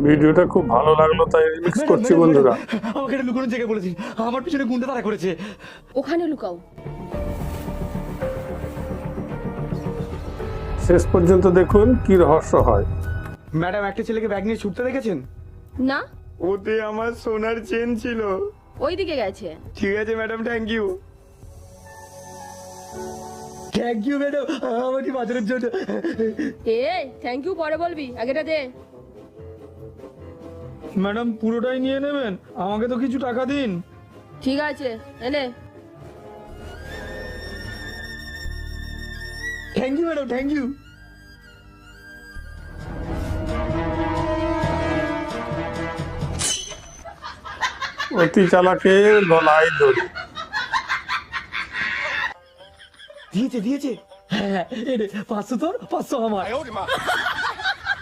ভিডিওটা খুব ভালো লাগলো তাই রিমিক্স করছি বন্ধুরা। আমাকে একটা লুকানোর জায়গা বলেছি, আমার পিছনে গুন্ডা তারা করেছে। ওখানে লুকাও। শেষ পর্যন্ত দেখুন কি রহস্য হয়। ম্যাডাম, একটা ছেলেকে ব্যাগ নিয়ে ছুটতে দেখেছেন? না, ওতে আমার সোনার চেন ছিল। ওইদিকে গেছে। ঠিক আছে madam, thank you. Thank you madam, আমাকে বাজারের জন্য। এই থ্যাংক ইউ পরে বলবি, আগেটা দে। ম্যাডাম, পুরোটাই নিয়ে নেবেন? আমাকে তো কিছু টাকা দিন। ঠিক আছে, এনে। Thank you madam, thank you. অতি চালাকের গলায় দড়ি। দিয়েছে দিয়েছে। হ্যাঁ, 500 তোর, 500 আমার।